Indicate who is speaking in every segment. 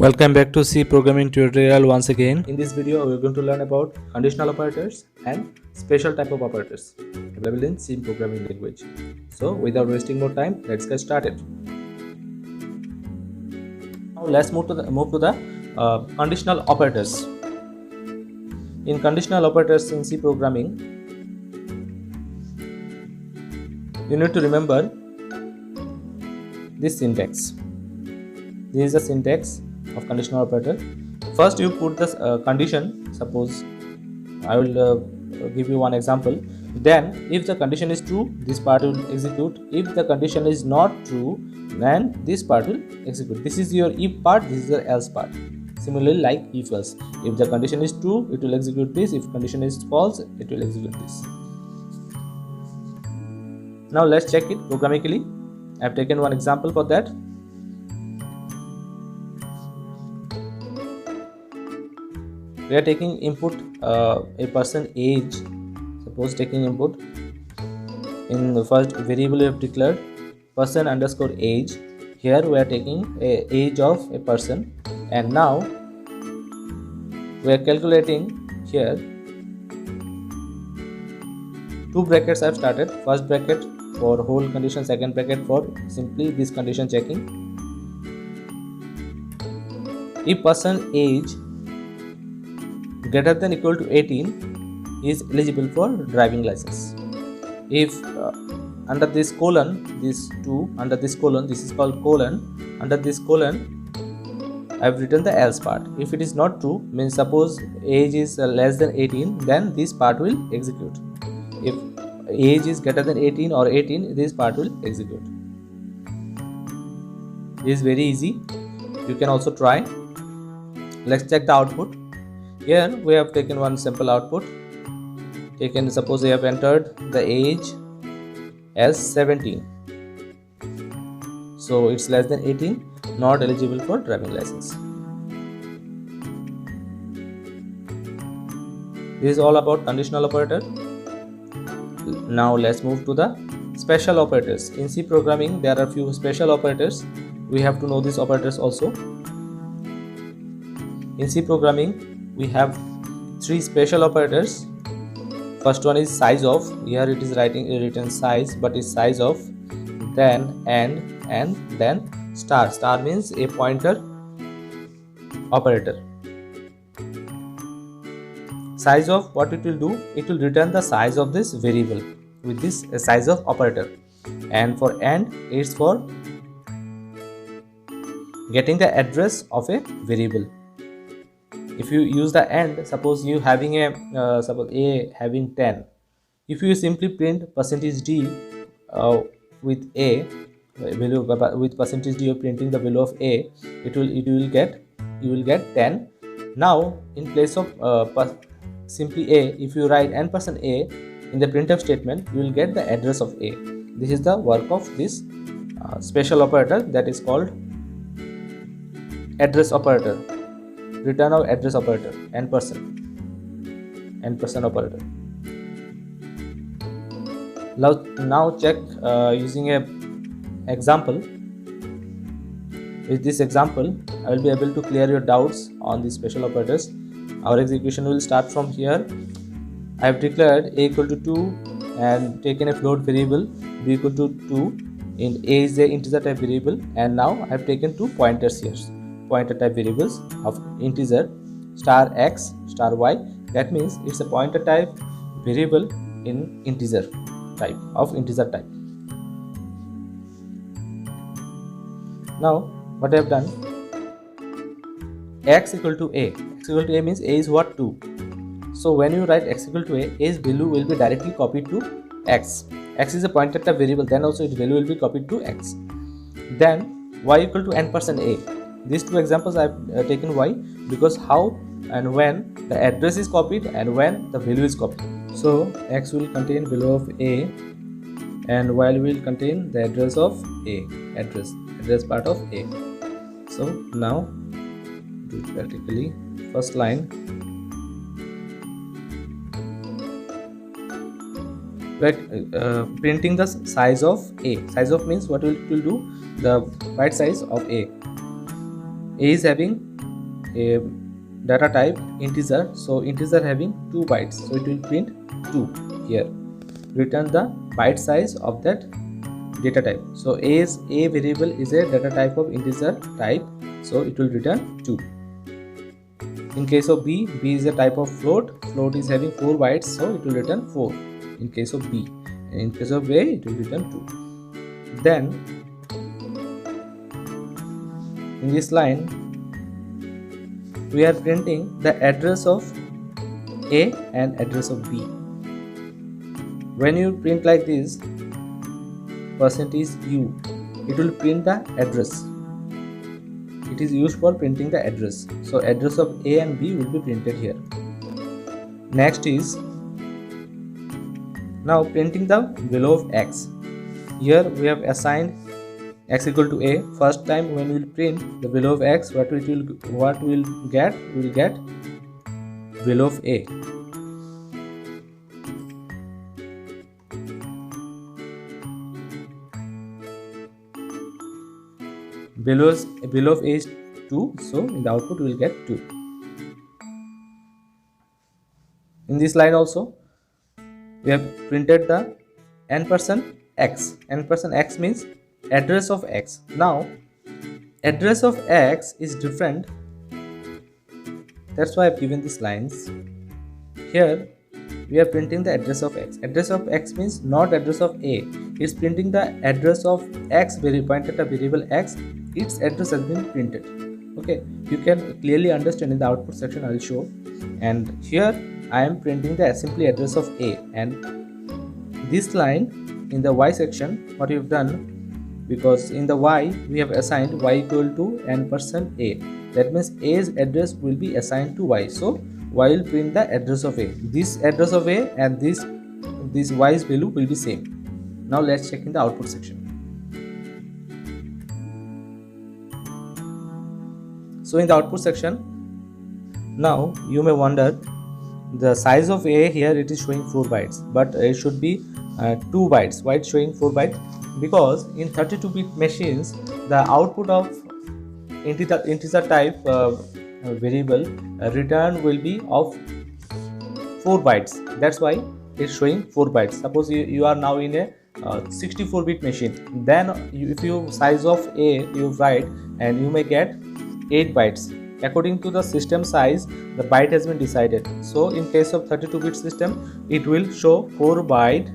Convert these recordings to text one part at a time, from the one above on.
Speaker 1: Welcome back to C programming tutorial once again. In this video we are going to learn about conditional operators and special type of operators available in C programming language. So without wasting more time, let's get started. Now let's move to the conditional operators. In conditional operators in C programming, you need to remember this syntax. This is the syntax of conditional operator. First you put the condition. Suppose I will give you one example. Then if the condition is true, this part will execute. If the condition is not true, then this part will execute. This is your if part, this is your else part. Similarly, like if else, if the condition is true, it will execute this. If condition is false, it will execute this. Now let's check it programmatically. I have taken one example for that. We are taking input a person age. Suppose taking input in the first variable we have declared person underscore age. Here we are taking a age of a person, and now we are calculating here. Two brackets I have started. First bracket for whole condition, second bracket for simply this condition checking. If person age greater than equal to 18 is eligible for driving license. If under this colon, this 2 under this colon, this is called colon, under this colon I have written the else part. If it is not true, means suppose age is less than 18, then this part will execute. If age is greater than 18 or 18, this part will execute. It is very easy. You can also try. Let's check the output. Here we have taken one simple output. Suppose we have entered the age as 17. So it's less than 18, not eligible for driving license. This is all about conditional operator. Now let's move to the special operators. In C programming there are few special operators. We have to know these operators also. In C programming we have three special operators. First one is size of. Here it is written size, but it's size of, then and then star. Star means a pointer operator. Size of, what it will do, it will return the size of this variable with this size of operator. And for and, it's for getting the address of a variable. If you use the and, suppose you having a suppose a having 10, if you simply print %d with a value, with %d of printing the value of a, you will get 10. Now in place of simply a, if you write n%a in the printf statement, you will get the address of a. This is the work of this special operator, that is called address operator. Return of address operator, n% operator. Now check using a example. With this example I will be able to clear your doubts on these special operators. Our execution will start from here. I have declared a equal to 2 and taken a float variable b equal to 2, and a is the integer type variable, and now I have taken two pointers here, pointer type variables of integer star x star y. That means it's a pointer type variable in integer type, of integer type. Now what I have done, x equal to a. X equal to a means a is what, 2. So when you write x equal to a, a's value will be directly copied to x. X is a pointer type variable, then also its value will be copied to x. Then y equal to n%a. These two examples I have taken y because how and when the address is copied and when the value is copied. So x will contain value of a and y will contain the address of a, address part of a. So now do it practically. First line, printing the size of a. Size of means what it will do, the byte size of a. A is having a data type integer, so integer having 2 bytes, so it will print 2 here, return the byte size of that data type. So a variable is a data type of integer type, so it will return 2. In case of b is a type of float is having 4 bytes, so it will return 4 in case of b, and in case of a it will return 2. Then in this line we are printing the address of a and address of b. When you print like this %u, it will print the address. It is used for printing the address, so address of a and b will be printed here. Next is now printing the value of x. Here we have assigned x equal to a. First time when we will print the value of x, what we will get value of a. Value of a is 2, so in the output we will get 2. In this line also we have printed the n%x. N%x means address of x. Now address of x is different, that's why I have given these lines. Here we are printing the address of x. Address of x means not address of a, it's printing the address of x, pointed at a variable x, its address has been printed. Okay, you can clearly understand in the output section, I will show. And here I am printing the simply address of a, and this line in the y section, what we have done, because in the y we have assigned y equal to n%a, that means a's address will be assigned to y, so y will print the address of a. This address of a and this y's value will be same. Now let's check in the output section. So in the output section, now you may wonder the size of a. Here it is showing 4 bytes, but it should be 2 bytes. Why it's showing 4 bytes? Because in 32-bit machines the output of integer type variable return will be of 4 bytes. That's why it's showing 4 bytes. Suppose you are now in a 64-bit machine, then if you size of a you write, and you may get 8 bytes. According to the system size, the byte has been decided. So in case of 32-bit system it will show 4 byte,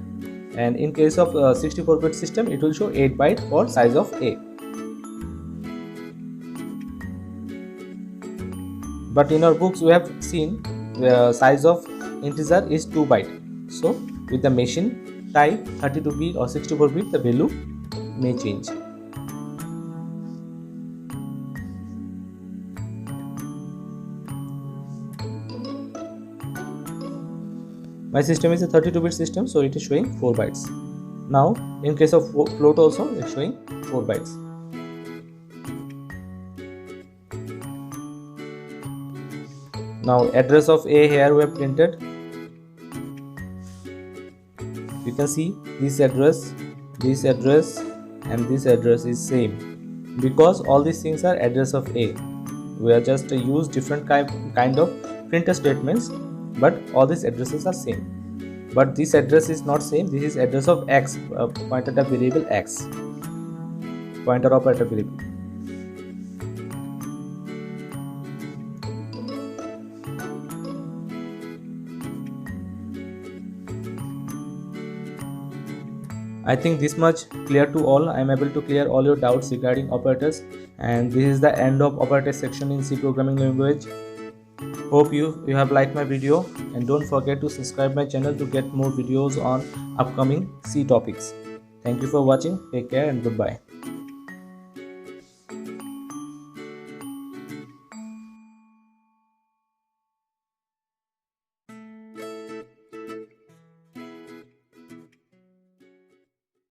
Speaker 1: and in case of 64-bit system it will show 8 byte for size of a. But in our books we have seen the size of integer is 2 byte. So with the machine type 32-bit or 64-bit, the value may change. My system is a 32-bit system, so it is showing 4 bytes. Now in case of float also it's showing 4 bytes. Now address of a, here we have printed. You can see this address and this address is same, because all these things are address of a. We are just use different kind of printer statements, but all these addresses are same. But this address is not same. This is address of x, pointed at variable x, pointer operator variable. I think this much clear to all. I am able to clear all your doubts regarding operators, and this is the end of operator section in C programming language. Hope you have liked my video, and don't forget to subscribe my channel to get more videos on upcoming C topics. Thank you for watching. Take care and goodbye.